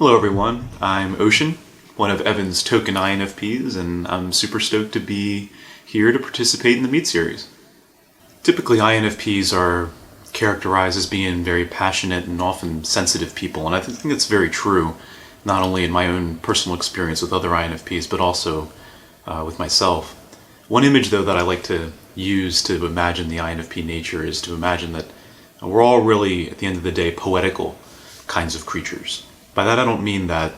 Hello everyone, I'm Ocean, one of Evan's token INFPs, and I'm super stoked to be here to participate in the Meet series. Typically INFPs are characterized as being very passionate and often sensitive people, and I think it's very true, not only in my own personal experience with other INFPs, but also with myself. One image though that I like to use to imagine the INFP nature is to imagine that we're all really, at the end of the day, poetical kinds of creatures. By that I don't mean that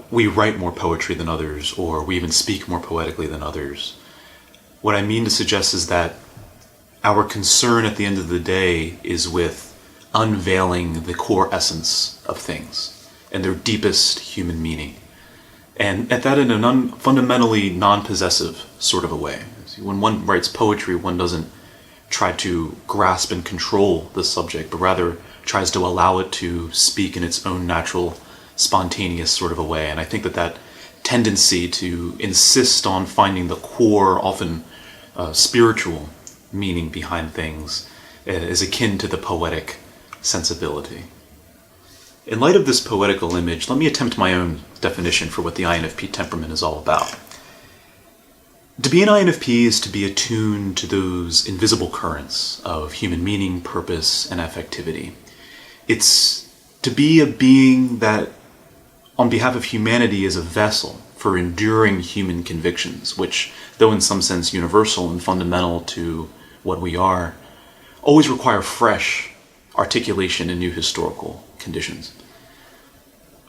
we write more poetry than others, or we even speak more poetically than others. What I mean to suggest is that our concern at the end of the day is with unveiling the core essence of things and their deepest human meaning. And at that in a fundamentally non-possessive sort of a way. When one writes poetry, one doesn't try to grasp and control the subject, but rather tries to allow it to speak in its own natural, spontaneous sort of a way. And I think that tendency to insist on finding the core, often spiritual meaning behind things is akin to the poetic sensibility. In light of this poetical image, let me attempt my own definition for what the INFP temperament is all about. To be an INFP is to be attuned to those invisible currents of human meaning, purpose, and affectivity. It's to be a being that, on behalf of humanity, is a vessel for enduring human convictions, which, though in some sense universal and fundamental to what we are, always require fresh articulation in new historical conditions.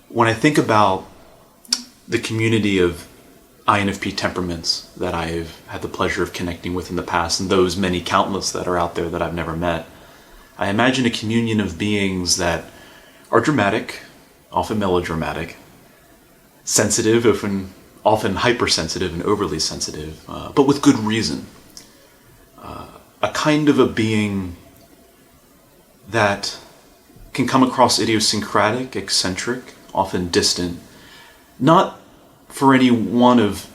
When I think about the community of INFP temperaments that I've had the pleasure of connecting with in the past, and those many countless that are out there that I've never met, I imagine a communion of beings that are dramatic, often melodramatic, sensitive, often hypersensitive and overly sensitive, but with good reason. A kind of a being that can come across idiosyncratic, eccentric, often distant, not for any one of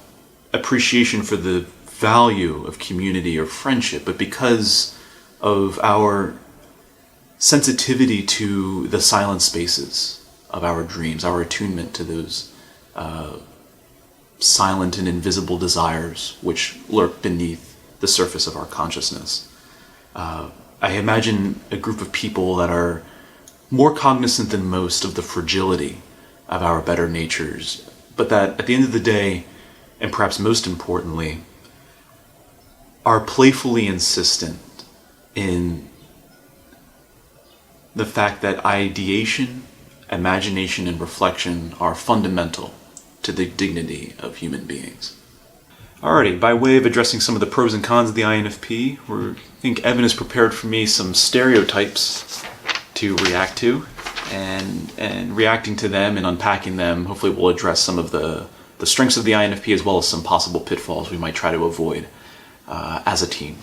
appreciation for the value of community or friendship, but because of our sensitivity to the silent spaces of our dreams, our attunement to those silent and invisible desires which lurk beneath the surface of our consciousness. I imagine a group of people that are more cognizant than most of the fragility of our better natures, but that at the end of the day, and perhaps most importantly, are playfully insistent in the fact that ideation, imagination, and reflection are fundamental to the dignity of human beings. Alrighty, by way of addressing some of the pros and cons of the INFP, I think Evan has prepared for me some stereotypes to react to, and reacting to them and unpacking them, hopefully we'll address some of the strengths of the INFP as well as some possible pitfalls we might try to avoid as a team.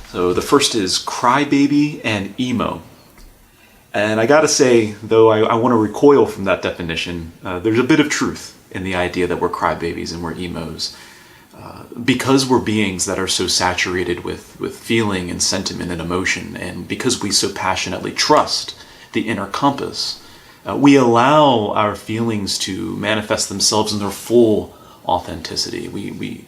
So the first is crybaby and emo. And I gotta say, though I want to recoil from that definition, there's a bit of truth in the idea that we're crybabies and we're emos. Because we're beings that are so saturated with feeling and sentiment and emotion, and because we so passionately trust the inner compass, we allow our feelings to manifest themselves in their full authenticity. We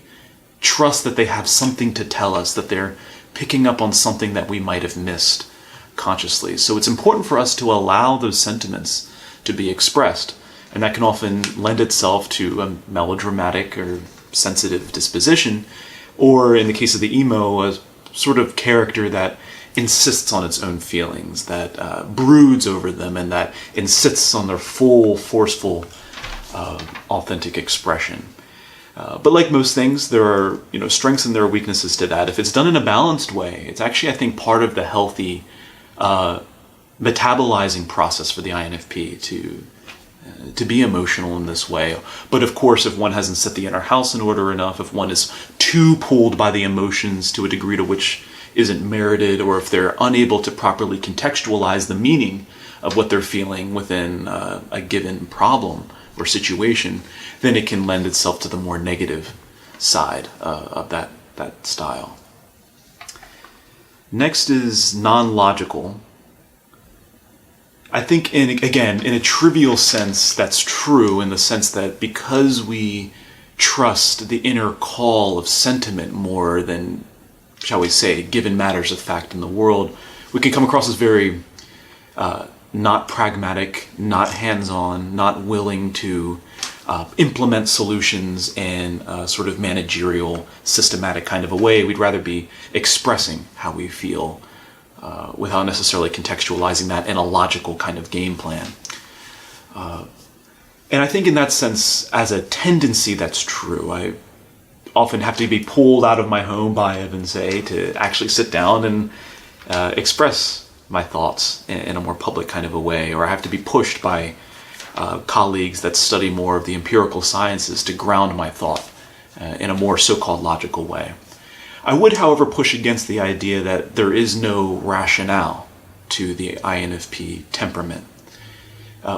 trust that they have something to tell us, that they're picking up on something that we might have missed consciously. So it's important for us to allow those sentiments to be expressed, and that can often lend itself to a melodramatic or sensitive disposition, or in the case of the emo, a sort of character that insists on its own feelings, that broods over them, and that insists on their full, forceful, authentic expression. But like most things, there are strengths and there are weaknesses to that. If it's done in a balanced way, it's actually, I think, part of the healthy metabolizing process for the INFP to be emotional in this way. But of course, if one hasn't set the inner house in order enough, if one is too pulled by the emotions to a degree to which isn't merited, or if they're unable to properly contextualize the meaning of what they're feeling within a given problem or situation, then it can lend itself to the more negative side of that style. Next is non-logical. I think, in a trivial sense, that's true in the sense that because we trust the inner call of sentiment more than, shall we say, given matters of fact in the world, we can come across as very not pragmatic, not hands-on, not willing to implement solutions in a sort of managerial, systematic kind of a way. We'd rather be expressing how we feel without necessarily contextualizing that in a logical kind of game plan. And I think in that sense, as a tendency, that's true. I often have to be pulled out of my home by Evans A to actually sit down and express my thoughts in a more public kind of a way, or I have to be pushed by colleagues that study more of the empirical sciences to ground my thought in a more so-called logical way. I would, however, push against the idea that there is no rationale to the INFP temperament.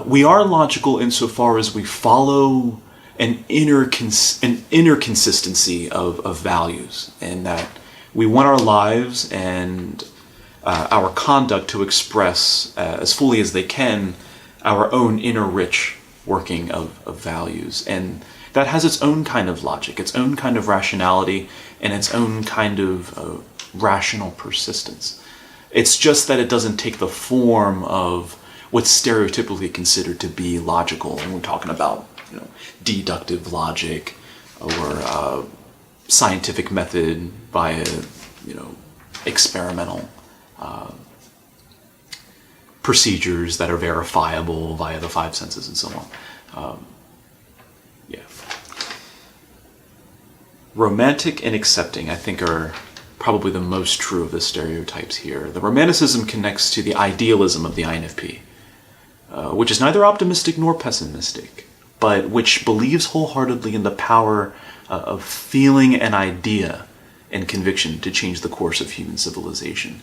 We are logical insofar as we follow an inner consistency of values, and that we want our lives and our conduct to express as fully as they can our own inner rich working of values. And that has its own kind of logic, its own kind of rationality, and its own kind of rational persistence. It's just that it doesn't take the form of what's stereotypically considered to be logical. And we're talking about, deductive logic or scientific method via, experimental procedures that are verifiable via the five senses and so on. Romantic and accepting, I think, are probably the most true of the stereotypes here. The romanticism connects to the idealism of the INFP, which is neither optimistic nor pessimistic, but which believes wholeheartedly in the power of feeling an idea and conviction to change the course of human civilization.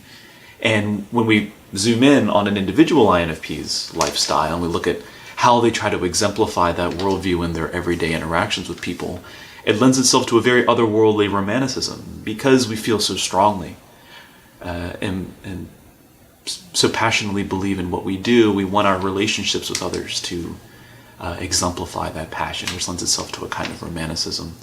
And when we zoom in on an individual INFP's lifestyle and we look at how they try to exemplify that worldview in their everyday interactions with people, it lends itself to a very otherworldly romanticism because we feel so strongly and so passionately believe in what we do. We want our relationships with others to exemplify that passion, which lends itself to a kind of romanticism.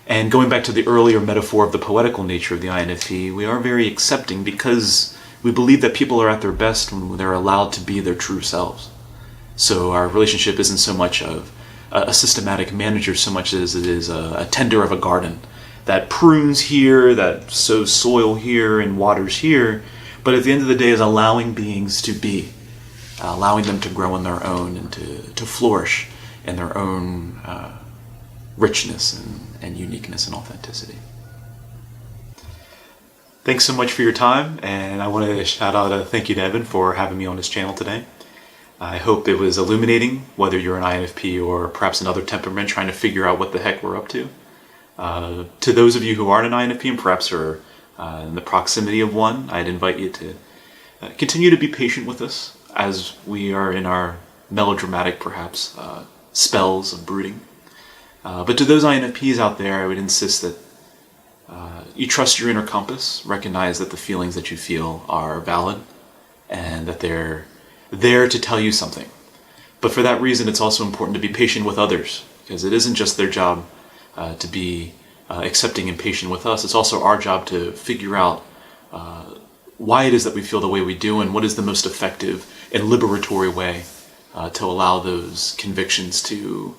And going back to the earlier metaphor of the poetical nature of the INFP, we are very accepting because we believe that people are at their best when they're allowed to be their true selves. So our relationship isn't so much of a systematic manager so much as it is a tender of a garden that prunes here, that sows soil here and waters here, but at the end of the day is allowing beings to be, allowing them to grow on their own and to flourish in their own richness and uniqueness and authenticity. Thanks so much for your time, and I want to shout out a thank you to Evan for having me on his channel today. I hope it was illuminating, whether you're an INFP or perhaps another temperament trying to figure out what the heck we're up to. To those of you who aren't an INFP and perhaps are in the proximity of one, I'd invite you to continue to be patient with us as we are in our melodramatic, perhaps, spells of brooding. But to those INFPs out there, I would insist that you trust your inner compass, recognize that the feelings that you feel are valid, and that they're there to tell you something. But for that reason, it's also important to be patient with others, because it isn't just their job to be accepting and patient with us. It's also our job to figure out why it is that we feel the way we do, and what is the most effective and liberatory way to allow those convictions to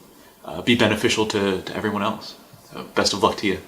be beneficial to everyone else. So best of luck to you.